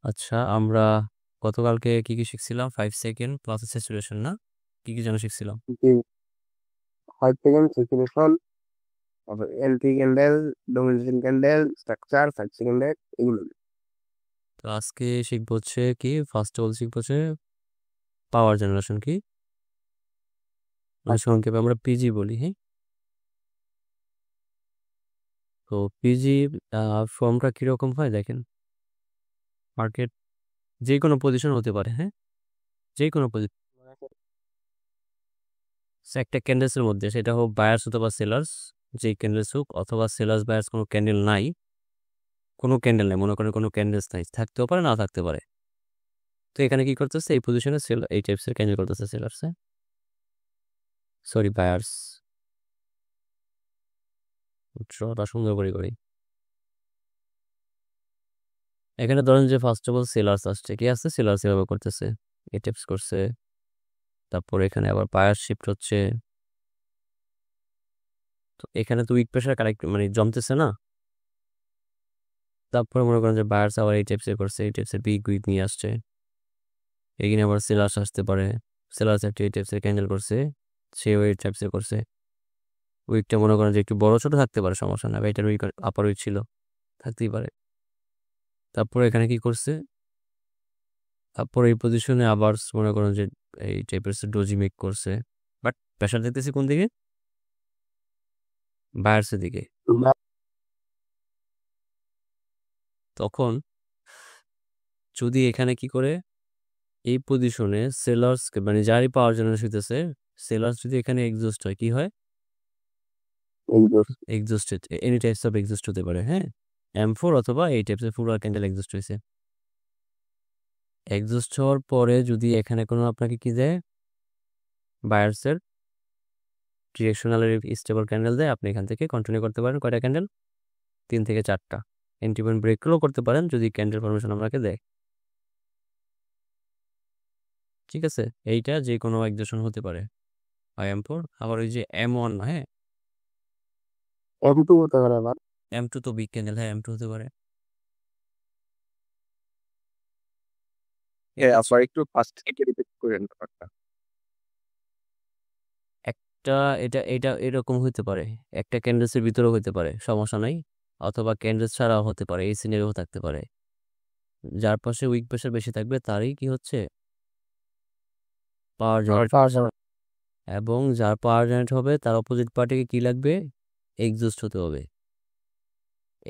আচ্ছা, আমরা গতকালকে কি কি শিখছিলাম? 5 সেকেন্ড প্রসেস স্যাচুরেশন, না? কি কি যেন শিখছিলাম? জি, 5 সেকেন্ড স্যাচুরেশন, তারপর LT candle, domination candle, structure, 5 সেকেন্ডের এগুলো। তো আজকে শিখবো হচ্ছে কি, ফার্স্ট অফ অল শিখবো হচ্ছে পাওয়ার জেনারেশন কি, মানে আচ্ছা, সংক্ষেপে আমরা পিজি বলি। হ্যাঁ, তো পিজি ফর্মটা কিরকম হয় দেখেন। মার্কেট যে কোনো পজিশন হতে পারে, হ্যাঁ, যে কোনো পজিশন একটা ক্যান্ডেলসের মধ্যে, সেটা হোক বায়ার্স অথবা সেলার্স, যেই ক্যান্ডেলস হোক, অথবা সেলার্স বায়ার্স কোনো ক্যান্ডেল নাই, কোনো ক্যান্ডেল নেই, মনে করেন কোনো ক্যান্ডেলস নাই, থাকতেও পারে না থাকতে পারে। তো এখানে কি করতেছে, এই পজিশনে সেল, এই টাইপসের ক্যান্ডেল করতেছে সেলার্স, সরি বায়ার্স। ড্রটা সুন্দর করে করি। এখানে ধরেন যে ফার্স্ট অফ অল সেলার্স আসছে, কি আসছে, সেলার্স এভাবে করতেছে, এই টাইপস করছে। তারপর এখানে আবার বায়ার শিফট হচ্ছে। তো এখানে তো উইক প্রেশার কারেক্ট মানে জমতেছে না। তারপর মনে করেন যে বায়ার্স আবার এই টাইপসের করছে, এই টাইপসের বিগ উইক নিয়ে আসছে। এখানে আবার সেলার্স আসতে পারে, সেলার্স একটা এই টাইপসের ক্যান্ডেল করছে, সেও এই টাইপসের করছে। উইকটা মনে করেন যে একটু বড় ছোট থাকতে পারে, সমস্যা না, এটার উইক আপার উইক ছিল, থাকতেই পারে। তারপর এখানে কি করছে, তারপর এই পজিশনে আবার মনে করেন যে এই টাইপের ডোজি মেক করছে, বাট প্রেশার দেখতেছি কোন দিকে, বায়ার্সের দিকে। তখন যদি এখানে কি করে, এই পজিশনে সেলার্স মানে যারই পাওয়ার জেনারেশন হইতেছে, সেলার্স যদি এখানে এক্সস্ট হয়, কি হয়, এইগুলো। Exhaust, any types of exhaust হতে পারে, হ্যাঁ, M4 অথবা এই টাইপসের ফুল ক্যান্ডেল এক্সস্ট হয়েছে। এক্সস্ট হওয়ার পরে যদি এখানে কোনো আপনাকে কি দেয়, বায়ার্সের ডিরেকশনাল স্টেবল ক্যান্ডেল দেয়, আপনি এখান থেকে কন্টিনিউ করতে পারেন। কয়টা ক্যান্ডেল? 3 থেকে 4টা। এন্ট্রি পয়েন্ট ব্রেকগুলো করতে পারেন যদি ক্যান্ডেল ফরমেশন আপনাকে দেয়। ঠিক আছে, এইটা যে কোনো এক্সেশন হতে পারে। M4, আবার ওই যে M1, হ্যাঁ, M2 হতে পারে আবার। M2 তো বিগ ক্যান্ডেল, হ্যাঁ M2 হতে পারে। এ এটা হচ্ছে আবার একটু ফাস্ট থেকে রিপিট করেন ব্যাপারটা। একটা, এটা এটা এরকম হতে পারে, একটা ক্যান্ডেলসের ভিতরেও হতে পারে, সমস্যা নাই। অথবা ক্যান্ডেলস ছাড়াও হতে পারে, এই সিনারিও থাকতে পারে। যার পাশে উইক প্রেশার বেশি থাকবে তারই কি হচ্ছে, পাওয়ার জেনারেট। এবং যার পাওয়ার জেনারেট হবে তার অপোজিট পার্টিকে কি লাগবে, এক্সস্ট হতে হবে।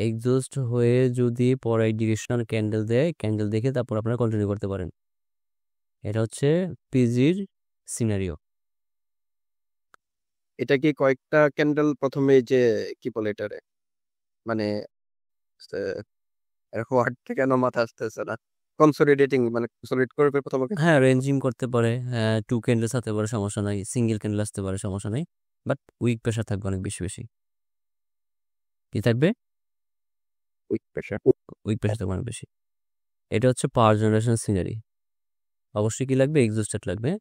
এক্সস্ট হয়ে যদি পরে ডিরেকশনাল ক্যান্ডেল দেয়, ক্যান্ডেল দেখে তারপর আপনারা কন্টিনিউ করতে পারেন। এটা হচ্ছে পিজির সিনারিও। এটা কি কয়েকটা ক্যান্ডেল প্রথমে যে কি বলে এটারে, মানে এরকম ওয়ার্ড থেকে কেন মাথা আসতেছে না, কনসলিডেটিং মানে কনসলিডেট করবে প্রথমে। হ্যাঁ, রেঞ্জিং করতে পারে, হ্যাঁ, 2 ক্যান্ডেলস হতে পারে, সমস্যা নাই, সিঙ্গেল ক্যান্ডেল আসতে পারে, সমস্যা নাই। বাট উইক প্রেশার থাকবে অনেক বেশি বেশি। কি থাকবে? Week pressure. উইক প্রেশার থাকবে অনেক বেশি। এটা হচ্ছে পাওয়ার জেনারেশন সিনারি। অবশ্যই কি লাগবে, এক্সস্টেড লাগবে।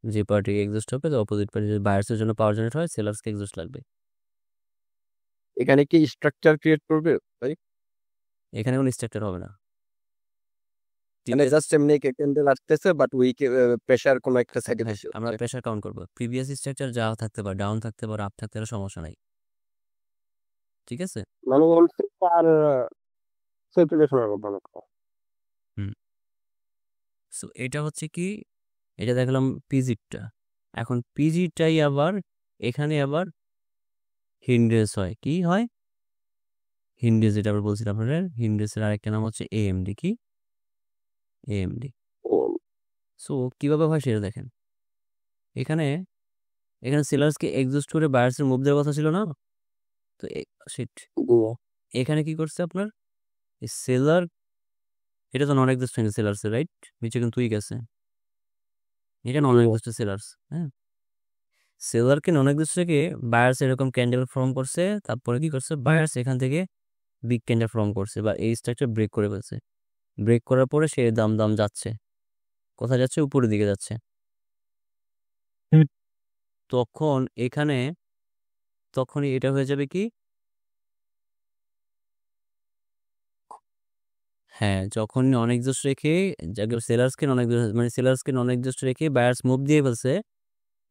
যে পার্টি এক্সস্ট হবে, তো অপোজিট পার্টি যদি বায়ার্সের জন্য পাওয়ার জেনারেট হয়, সেলার্সকে এক্সস্ট লাগবে। এখানে কি স্ট্রাকচার ক্রিয়েট করবে ভাই? এখানে কোনো স্ট্রাকচার হবে না। মানে জাস্ট এমনি ক্যান্ডেল আসতেছে বাট উইক প্রেশার কোন একটা সাইডে হ্যাঁ, বেশি আমরা হচ্ছে। প্রেশার কাউন্ট করবো, প্রিভিয়াস স্ট্রাকচার যা থাকতে পারে, ডাউন থাকতে পারে, আপ থাকতে পারে, সমস্যা নাই। ঠিক আছে। মানে বলছে আর সার্কুলেশনের কথা না। হুম। সো এটা হচ্ছে কি, এটা দেখলাম পিজিটা। এখন পিজিটাই আবার এখানে আবার হিন্ডেস হয়, কি হয়, হিন্ডেস, যেটা আবার বলছিলাম আপনাদের, হিন্ডেসের আরেকটা নাম হচ্ছে এএমডি। কি, এএমডি। ও, সো কিভাবে হয় সেটা দেখেন। এখানে এখানে সেলার্সকে এক্সস্ট করে বায়ার্সের মুভ দেওয়ার কথা ছিল না? তো শিট, ও, এখানে কি করছে আপনার, এই সেলার, এটা তো নন এক্সিস্ট সেলার্স, রাইট, নিচে কিন্তু উইক আছে, এটা নন ও, এক্সিস্ট সেলার্স, হ্যাঁ। সেলারকে নন এক্সিস্ট থেকে বায়ার্স এরকম ক্যান্ডেল ফর্ম করছে, তারপরে কি করছে, বায়ার্স এখান থেকে বিগ ক্যান্ডেল ফর্ম করছে, বা এই স্ট্রাকচার ব্রেক করে ফেলছে। ব্রেক করার পরে সে দাম দাম যাচ্ছে, কোথায় যাচ্ছে, উপরের দিকে যাচ্ছে। হুম। তখন এখানে, তখনই এটা হয়ে যাবে কি, হ্যাঁ, যখন নন এক্সস্ট রেখে সেলার্সকে নন এক্সস্ট মানে সেলার্সকে নন এক্সস্ট রেখে বায়ার্স মুভ দিয়ে ফেলছে,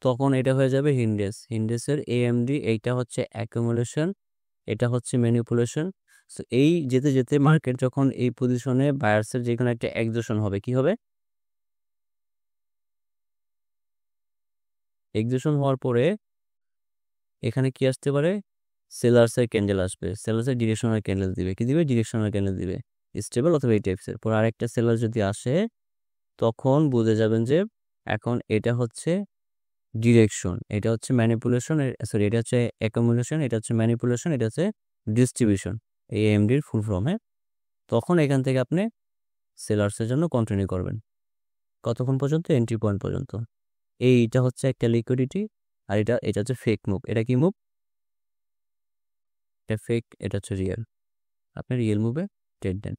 তখন এটা হয়ে যাবে হিন্ডেস। হিন্ডেসের এএমডি এইটা হচ্ছে অ্যাকুমুলেশন, এটা হচ্ছে ম্যানিপুলেশন। সো এই যেতে যেতে মার্কেট যখন এই পজিশনে বায়ার্সের যে কোনো একটা এক্সিশন হবে, কি হবে? এক্সিশন হওয়ার পরে এখানে কি আসতে পারে? সেলার্সের ক্যান্ডেল আসবে, সেলার্সের ডিরেকশনাল ক্যান্ডেল দিবে। কি দিবে? ডিরেকশনাল ক্যান্ডেল দিবে, স্টেবল অথবা এই টাইপসের। পর আরেকটা সেলার যদি আসে, তখন বুঝে যাবেন যে এখন এটা হচ্ছে ডিরেকশন, এটা হচ্ছে ম্যানিপুলেশন, সরি এটা হচ্ছে অ্যাকুমুলেশন, এটা হচ্ছে ম্যানিপুলেশন, এটা হচ্ছে ডিস্ট্রিবিউশন, এই এমডির ফুল ফর্ম। হ্যাঁ, তখন এখান থেকে আপনি সেলার্সের জন্য কন্টিনিউ করবেন কতক্ষণ পর্যন্ত? এন্ট্রি পয়েন্ট পর্যন্ত। এইটা হচ্ছে একটা লিকুইডিটি, আর এটা এটা হচ্ছে ফেক মুভ। এটা কি মুভ? এটা ফেক, এটা হচ্ছে রিয়েল। আপনি রিয়েল মুভে ট্রেড দেন,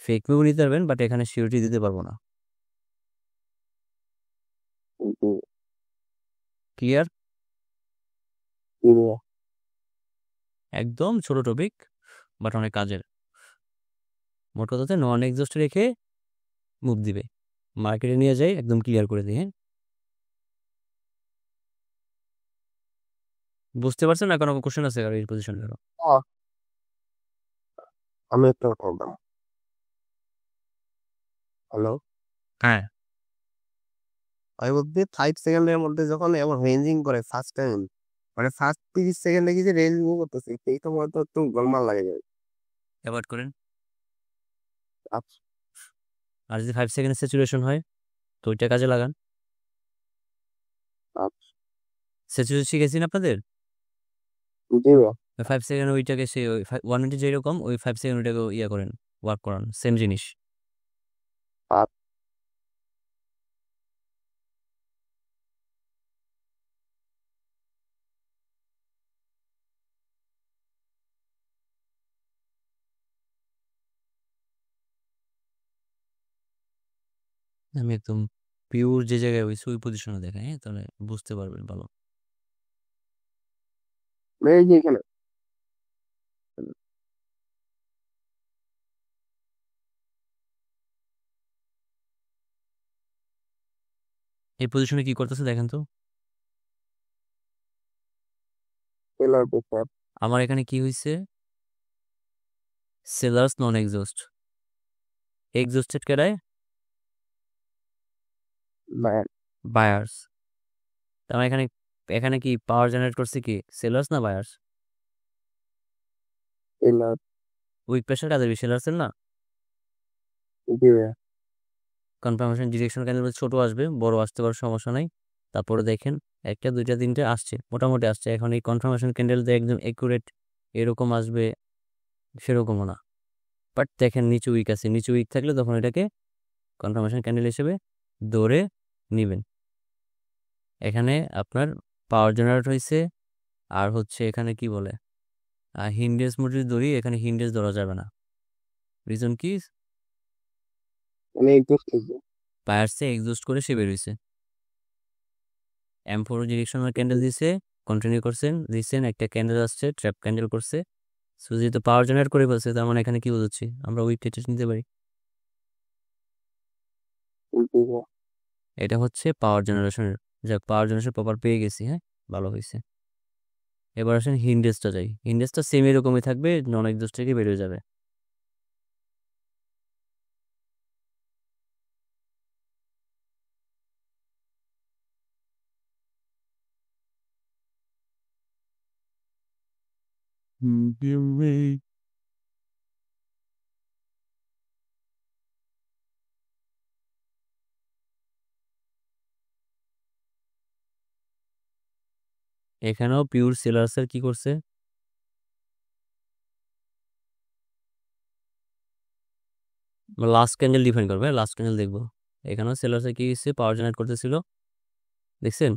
ফেক মুভ নিতে পারবেন, বাট এখানে সিউরিটি দিতে পারবো না। কিন্তু ক্লিয়ার? কি নিয়ে? একদম ছোট টপিক, বাট অনেক কাজের। মোট কথাতে নন এক্সস্ট রেখে মুভ দিবে, মার্কেটে নিয়ে যাই একদম ক্লিয়ার করে দিই। হ্যাঁ, বুঝতে পারছেন না? কোনো কোশ্চেন আছে আর এই পজিশনের? আহ, আমি একটা প্রবলেম। হ্যালো, হ্যাঁ, আমি বলতে 5 সেকেন্ডের মধ্যে যখন এমন রেঞ্জিং করে ফার্স্ট টাইম, মানে ফার্স্ট 30 সেকেন্ডে কি যে রেঞ্জ মুভ করতেছে, এই তো মনে তো একটু গোলমাল লাগে যায়। অ্যাভয়েড করেন। আচ্ছা, আর যদি 5 সেকেন্ডের স্যাচুরেশন হয়, তো ওইটা কাজে লাগান। আচ্ছা, স্যাচুরেশন শিখেছি না আপনাদের? জি ভাইয়া। 5 সেকেন্ড ওইটাকে সে ওই 1 মিনিটে যেরকম ওই 5 সেকেন্ড ওইটাকে ইয়ে করেন, ওয়ার্ক করান, সেম জিনিস। আচ্ছা, আমি একদম পিওর যে জায়গায় হয়েছে ওই পজিশনে দেখাই, হ্যাঁ, তাহলে বুঝতে পারবেন ভালো। এই যে এখানে এই পজিশনে কি করতেছে দেখেন তো। সেলার পেপার আমার এখানে কি হয়েছে? সেলার্স নন এক্সস্ট, এক্সস্টেড কেডায়? Buyer buyers. তার মানে এখানে এখানে কি পাওয়ার জেনারেট করছে কি সেলার্স না বায়ার্স? সেলার, উইক প্রেশার কাদের? সেলার্সের না? জি ভাইয়া। কনফার্মেশন ডিরেকশন ক্যান্ডেল ছোট আসবে, বড় আসতে পারে, সমস্যা নাই। তারপরে দেখেন একটা দুইটা তিনটে আসছে, মোটামুটি আসছে। এখন এই কনফার্মেশন ক্যান্ডেল দিয়ে একদম একুরেট এরকম আসবে সেরকমও না, বাট দেখেন নিচু উইক আছে, নিচু উইক থাকলে তখন এটাকে কনফার্মেশন ক্যান্ডেল হিসেবে ধরে নেবেন। এখানে আপনার পাওয়ার জেনারেট হয়েছে, আর হচ্ছে এখানে কি বলে হিন্ডেস মুডি ধরি, এখানে হিন্ডেস ধরা যাবে না। রিজন কি? মানে একটু ঠিক। বায়ার্সে এক্সস্ট করে সে বেরোইছে, M4 ডিরেকশনাল ক্যান্ডেল দিছে, কন্টিনিউ করছেন, দিচ্ছেন একটা ক্যান্ডেল আসছে, ট্র্যাপ ক্যান্ডেল করছে। সো যেহেতু পাওয়ার জেনারেট করে ফেলছে, তার মানে এখানে কি বোঝাচ্ছি আমরা উইক টেস্ট নিতে পারি। এটা হচ্ছে পাওয়ার জেনারেশনের, যাক পাওয়ার জেনারেশন প্রপার পেয়ে গেছি। হ্যাঁ, ভালো হয়েছে। এবার আসেন হিন্ডেসটা যাই, হিন্ডেসটা সেম এরকমই থাকবে, নন এক্সস্ট থেকে বেরিয়ে যাবে। এখানেও পিওর সেলার্সের কি করছে? লাস্ট ক্যান্ডেল ডিফাইন করবে, লাস্ট ক্যান্ডেল দেখবো। এখানেও সেলার্সের কি হচ্ছে? পাওয়ার জেনারেট করতেছিল, দেখছেন?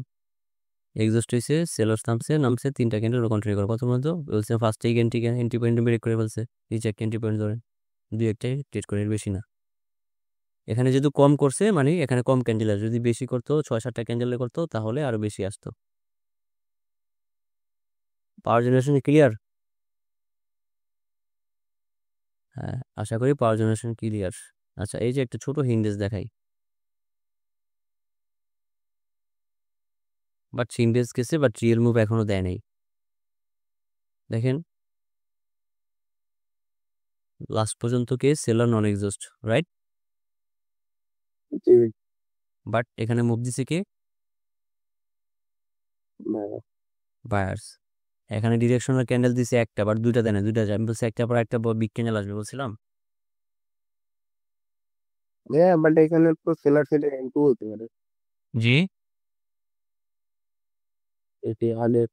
এক্সস্ট হয়েছে, সেলার্স নামছে, নামছে, তিনটা ক্যান্ডেল কন্টিনিউ করে কত পর্যন্ত বলছে। ফার্স্টে এন্ট্রি পয়েন্ট ব্রেক করে ফেলছে, নিচে একটা এন্ট্রি পয়েন্ট ধরেন, দুই একটাই ট্রেড করে, এর বেশি না। এখানে যদি কম করছে মানে এখানে কম ক্যান্ডেল আসে, যদি বেশি করতো 6-7টা ক্যান্ডেলে করতো তাহলে আরো বেশি আসতো। পাওয়ার জেনারেশন ক্লিয়ার? হ্যাঁ, আশা করি পাওয়ার জেনারেশন ক্লিয়ার। আচ্ছা, এই যে একটা ছোট হিন্ডেজ দেখাই, বাট হিন্ডেজ গেছে, বাট রিয়েল মুভ এখনো দেয় নাই। দেখেন লাস্ট পর্যন্ত কে সেলার নন এক্সস্ট, রাইট? জি বাট এখানে মুভ দিছে কে? ভাই। বায়ার্স। এখানে ডিরেকশনাল ক্যান্ডেল দিছে একটা, বাট দুইটা দেয় না, দুইটা যায়। আমি বলছি একটা পর একটা বিগ ক্যান্ডেল আসবে বলছিলাম। হ্যাঁ বাট এখানে তো সেলার সেটা কিন্তু বলতে পারে জি, এটি হান্ড্রেড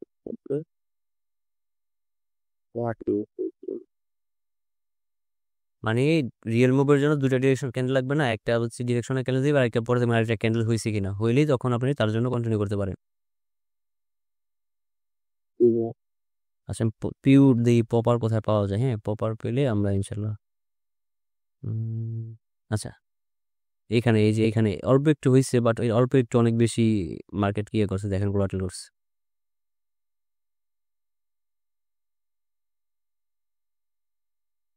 মানে রিয়েল মুভের জন্য দুইটা ডিরেকশন ক্যান্ডেল লাগবে না, একটা হচ্ছে ডিরেকশনাল ক্যান্ডেল দিবে আর একটা পরে তুমি আরেকটা ক্যান্ডেল হয়েছে কিনা, হইলেই তখন আপনি তার জন্য কন্টিনিউ করতে পারেন। আচ্ছা, পিওর দিই পপার কোথায় পাওয়া যায়, হ্যাঁ পপার পেলে আমরা ইনশাল্লাহ। আচ্ছা, এখানে এই যে এখানে অল্প একটু হয়েছে, বাট ওই অল্প একটু অনেক বেশি মার্কেট কি করছে দেখেন, ভোলাটিল করছে।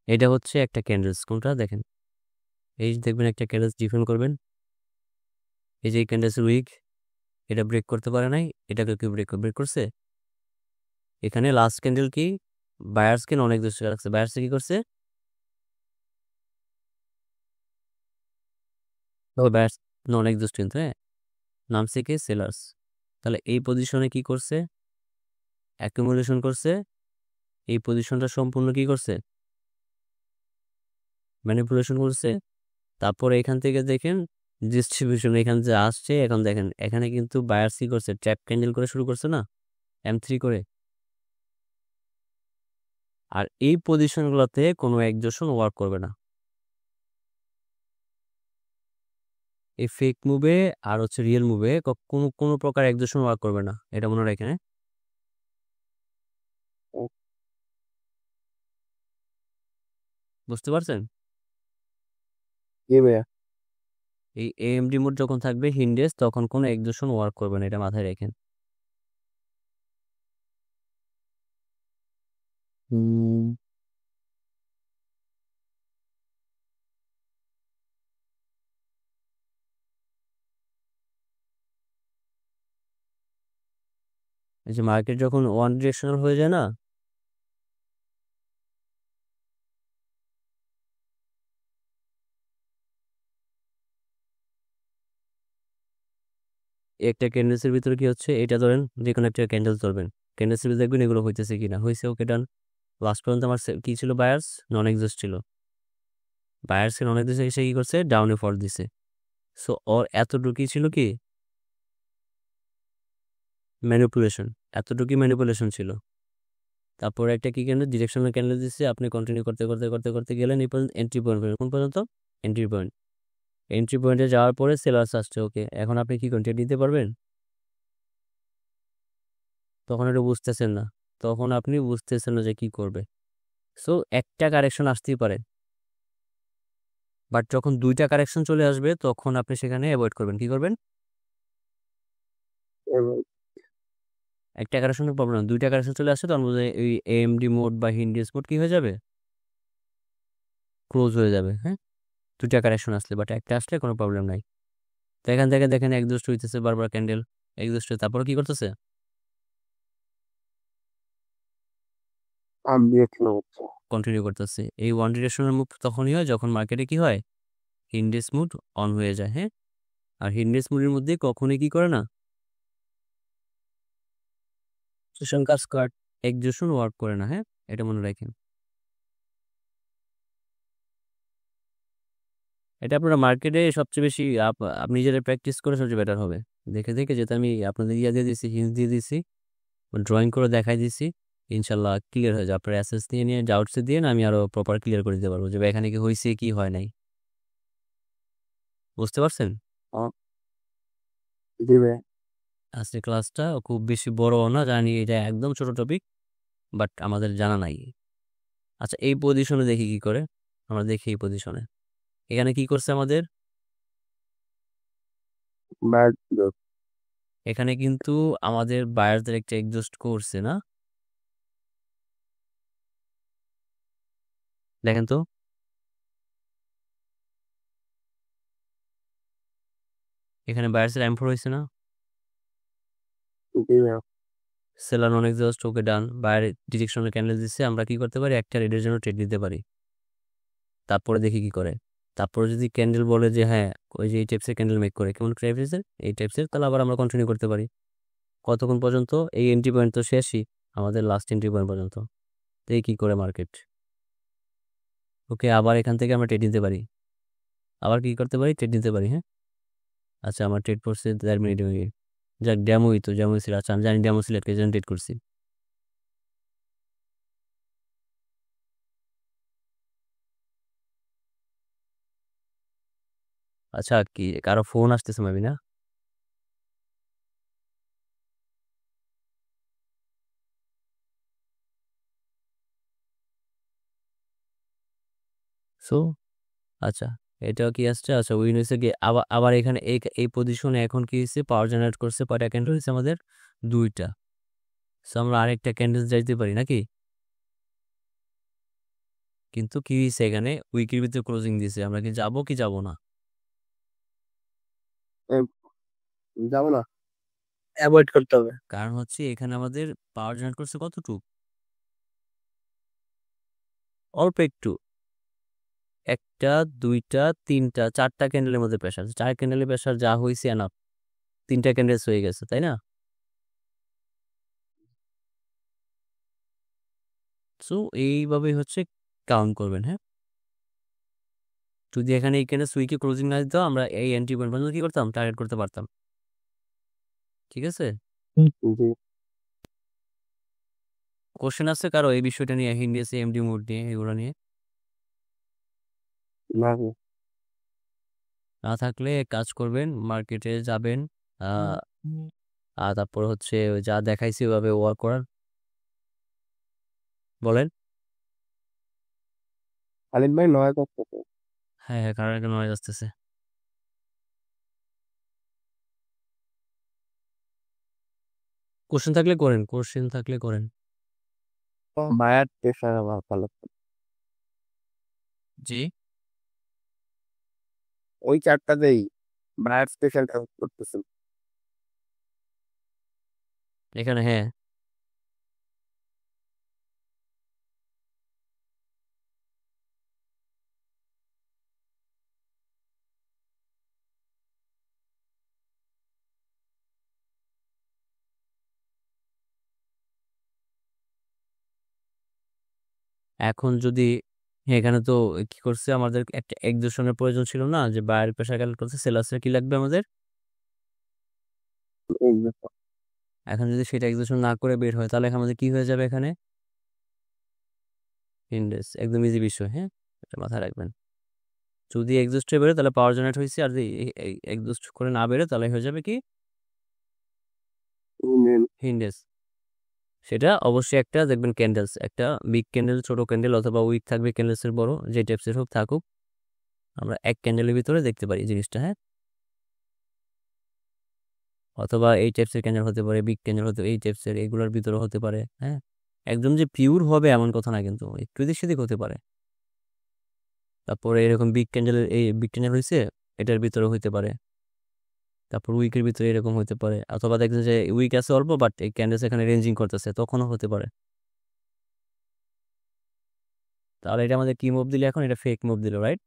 এটা হচ্ছে একটা ক্যান্ডেলস, কোনটা দেখেন, এই যে দেখবেন একটা ক্যান্ডেলস ডিফেন্ড করবেন, এই যে এই ক্যান্ডেলস উইক, এটা ব্রেক করতে পারে নাই, এটাকে কি ব্রেক ব্রেক করছে। এখানে লাস্ট ক্যান্ডেল কি বায়ার্সকে অনেক দোষ রাখছে, বায়ার্স কি করছে, বায়ার্স অনেক দোষ কিন্তু, হ্যাঁ নামছে কে সেলার্স। তাহলে এই পজিশনে কি করছে, অ্যাকুমুলেশন করছে, এই পজিশনটা সম্পূর্ণ কি করছে, ম্যানিপুলেশন করছে। তারপরে এখান থেকে দেখেন ডিস্ট্রিবিউশন এখান যে আসছে, এখন দেখেন এখানে কিন্তু বায়ার্স কি করছে, ট্র্যাপ ক্যান্ডেল করে শুরু করছে না, M3 করে। আর এই পজিশনগুলোতে কোনো একজোশন ওয়ার্ক করবে না, এই ফেক মুভে আর হচ্ছে রিয়েল মুভে কোনো কোনো প্রকার একজোশন ওয়ার্ক করবে না, এটা মনে রাখেন, হ্যাঁ? বুঝতে পারছেন? জি ভাইয়া। এই AMD মোড যখন থাকবে হিন্ডেজ, তখন কোনো একজোশন ওয়ার্ক করবে না, এটা মাথায় রাখেন। এই যে মার্কেট যখন ওয়ান ডিরেকশনাল হয়ে যায় না, একটা ক্যান্ডেলসের ভিতরে কি হচ্ছে, এটা ধরেন যে কোনো একটা ক্যান্ডেল ধরবেন, ক্যান্ডেলসের ভিতরে দেখবেন এগুলো হইতেছে কিনা, হয়েছে ওকে ডান। লাস্ট পর্যন্ত আমার কি ছিল, বায়ার্স নন এক্সস্ট ছিল, বায়ার্সকে নন এক্সস্ট এসে কি করছে, ডাউনে ফল দিছে। সো ওর এতটুকুই ছিল কি ম্যানিপুলেশন, এতটুকুই ম্যানিপুলেশন ছিল। তারপরে একটা কি ক্যান্ডেল, ডিরেকশনাল ক্যান্ডেল দিচ্ছে, আপনি কন্টিনিউ করতে করতে করতে করতে গেলেন এই পর্যন্ত এন্ট্রি পয়েন্ট, কোন পর্যন্ত, এন্ট্রি পয়েন্ট। এন্ট্রি পয়েন্টে যাওয়ার পরে সেলার্স আসছে, ওকে এখন আপনি কি কন্টিনিউ নিতে পারবেন, তখন এটা বুঝতেছেন না, তখন আপনি বুঝতেছেন না যে কি করবে। সো একটা কারেকশন আসতেই পারে, বাট যখন দুইটা কারেকশন চলে আসবে তখন আপনি সেখানে অ্যাভয়েড করবেন, কি করবেন, একটা কারেকশনের প্রবলেম, দুইটা কারেকশন চলে আসছে তখন বুঝে এই AMD মোড বা হিন্ডিস মোড কি হয়ে যাবে, ক্লোজ হয়ে যাবে, হ্যাঁ। দুইটা কারেকশন আসলে, বাট একটা আসলে কোনো প্রবলেম নাই। তো এখান থেকে দেখেন একজস্ট হইতেছে বারবার ক্যান্ডেল, একজস্ট তারপর কি করতেছে, আপডেট হচ্ছে। কন্টিনিউ করতেছে। এই ওয়ান ডিরেকশনের মুভ তখনই হয় যখন মার্কেটে কি হয়, হিন্ডিস মুড অন হয়ে যায়, হ্যাঁ। আর হিন্ডিস মুডের মধ্যে কখনোই কি করে না, সেশন কাজ কাট একজোশন ওয়ার্ক করে না, হ্যাঁ, এটা মনে রাখেন। এটা আপনারা মার্কেটে সবচেয়ে বেশি আপনি নিজেরা প্র্যাকটিস করে সবচেয়ে বেটার হবে। দেখে দেখে যেটা আমি আপনাদের ইয়া দিয়ে দিছি, হিন্ট দিয়ে দিছি, ড্রয়িং করে দেখাই দিছি, ইনশাল্লাহ ক্লিয়ার হয়ে যাবে। আপনার অ্যাসেস নিয়ে নিয়ে ডাউটস দিয়ে না আমি আরো প্রপার ক্লিয়ার করে দিতে পারবো যে ভাই এখানে কি হয়েছে কি হয় নাই। বুঝতে পারছেন? জি ভাইয়া। আজকের ক্লাসটা খুব বেশি বড়ও না, জানি এটা একদম ছোট টপিক, বাট আমাদের জানা নাই। আচ্ছা, এই পজিশনে দেখি কি করে, আমরা দেখি এই পজিশনে এখানে কি করছে আমাদের, বাট এখানে কিন্তু আমাদের বায়ারদের একটা এক্সস্ট করছে না, দেখেন তো এখানে বায়ার্সের M4 হয়েছে না, জি ভাইয়া। সেলার নন এক্সস্ট ওকে ডান, বায়ার ডিরেকশনের ক্যান্ডেল দিচ্ছে, আমরা কি করতে পারি একটা রেডের জন্য ট্রেড দিতে পারি, তারপরে দেখি কি করে। তারপরে যদি ক্যান্ডেল বলে যে হ্যাঁ ওই যে এই টাইপসের ক্যান্ডেল মেক করে কেমন টাইপসের এই টাইপসের, তাহলে আবার আমরা কন্টিনিউ করতে পারি। কতক্ষণ পর্যন্ত, এই এন্ট্রি পয়েন্ট তো শেষই, আমাদের লাস্ট এন্ট্রি পয়েন্ট পর্যন্ত। তো এই কি করে মার্কেট, ওকে আবার এখান থেকে আমরা ট্রেড নিতে পারি, আবার কি করতে পারি ট্রেড নিতে পারি। হ্যাঁ আচ্ছা আমার ট্রেড পড়ছে 4 মিনিট হয়ে গিয়ে, যাক ড্যামোই তো, ড্যামো ছিল, আচ্ছা আমি জানি ড্যামো সিলেক্ট করে ট্রেড করছি। আচ্ছা কি কারো ফোন আসতেছে ভাবি না? সো আচ্ছা এটাও কি আসছে, আচ্ছা উইন হয়েছে গিয়ে আবার আবার এখানে এই এই পজিশনে এখন কি হয়েছে, পাওয়ার জেনারেট করছে, কয়টা ক্যান্ডেল হয়েছে আমাদের, 2টা। সো আমরা আরেকটা ক্যান্ডেল যাইতে পারি নাকি, কিন্তু কি হয়েছে এখানে উইকের ভিতরে ক্লোজিং দিছে, আমরা কি যাবো কি যাবো না? যাবো না, অ্যাভয়েড করতে হবে। কারণ হচ্ছে এখানে আমাদের পাওয়ার জেনারেট করছে কতটুকু, অল্প একটু, 1টা 2টা 3টা 4টা ক্যান্ডেলের মধ্যে প্রেশার, 4 ক্যান্ডেলের প্রেশার যা হয়েছে এনাফ, 3টা ক্যান্ডেলস হয়ে গেছে তাই না? সো এইভাবেই হচ্ছে কাউন্ট করবেন। হ্যাঁ যদি এখানে এই ক্যান্ডেল সুইকে ক্লোজিং না দিত, আমরা এই এন্ট্রি পয়েন্ট পর্যন্ত কি করতাম, টার্গেট করতে পারতাম। ঠিক আছে, জি কোশ্চেন আছে কারো এই বিষয়টা নিয়ে, হিন্ডিএস এমডি মোড নিয়ে, এগুলো নিয়ে? না। না থাকলে এক কাজ করবেন, মার্কেটে যাবেন, আহ, আর তারপর হচ্ছে ওই যা দেখাইছি ওইভাবে ওয়ার্ক করার। বলেন। খালিদ ভাই নয় করতেছে। হ্যাঁ হ্যাঁ কারণ একটা নয়েজ আসতেছে। কোশ্চেন থাকলে করেন, কোশ্চেন থাকলে করেন। বায়ার প্রেশার আবার ভালো। জি ওই চারটাতেই বায়ার স্পেশাল করতেছে। এখানে হ্যাঁ, এখন যদি এখানে তো কি করছে, আমাদের একটা এক্সিস্টনের প্রয়োজন ছিল না, যে বায়ার প্রেশার ক্যালকুলেট করছে, সেলার্সের কি লাগবে আমাদের। এখন যদি সেটা এক্সিস্টন না করে বের হয়, তাহলে আমাদের কি হয়ে যাবে এখানে, ইন্ডেক্স, একদম ইজি বিষয়। হ্যাঁ এটা মাথায় রাখবেন, যদি এক্সিস্টে বেরো তাহলে পাওয়ার জেনারেট হয়েছে, আর যদি এক্সিস্ট করে না বেরো তাহলে হয়ে যাবে কি ইন্ডেক্স। সেটা অবশ্যই একটা দেখবেন ক্যান্ডেলস, একটা বিগ ক্যান্ডেল, ছোট ক্যান্ডেল, অথবা উইক থাকবে ক্যান্ডেলসের বড়, যে টাইপসের হোক থাকুক, আমরা এক ক্যান্ডেলের ভিতরে দেখতে পারি জিনিসটা। হ্যাঁ অথবা এই টাইপসের ক্যান্ডেল হতে পারে, বিগ ক্যান্ডেল হতে, এই টাইপসের এগুলোর ভিতরে হতে পারে। হ্যাঁ একদম যে পিওর হবে এমন কথা না, কিন্তু একটু এদিক সেদিক হতে পারে। তারপরে এরকম বিগ ক্যান্ডেলের, এই বিগ ক্যান্ডেল হয়েছে এটার ভিতরে হইতে পারে, তারপর উইকের ভিতরে এরকম হতে পারে, অথবা দেখছেন যে উইক আছে অল্প বাট এই ক্যান্ডেলস এখানে রেঞ্জিং করতেছে, তখনও হতে পারে। তাহলে এটা আমাদের কি মুভ দিলে, এখন এটা ফেক মুভ দিল, রাইট?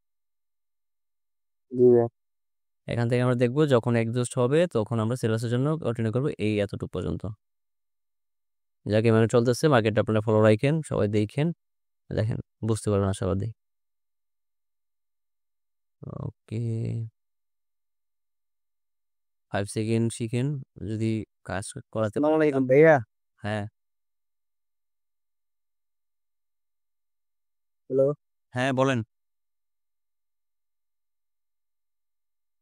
এখান থেকে আমরা দেখবো যখন এক্সস্ট হবে তখন আমরা সেলার্সের জন্য কন্টিনিউ করবো এই এতটুকু পর্যন্ত। যাকে মানে চলতেছে মার্কেটটা, আপনারা ফলো রাখেন, সবাই দেখেন, দেখেন বুঝতে পারবেন আশাবাদী। ওকে 5 সেকেন্ড শিখেন যদি কাজ করাতে আসসালামু আলাইকুম ভাইয়া। হ্যাঁ হ্যালো হ্যাঁ বলেন।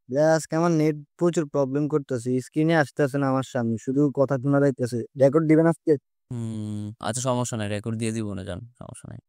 ভাইয়া, আজকে আমার নেট প্রচুর প্রবলেম করতেছে, স্ক্রিনে আসতেছে না আমার সামনে, শুধু কথা শোনা যাইতেছে। রেকর্ড দিবেন আজকে? আচ্ছা সমস্যা নাই, রেকর্ড দিয়ে দিব না, যান সমস্যা নাই।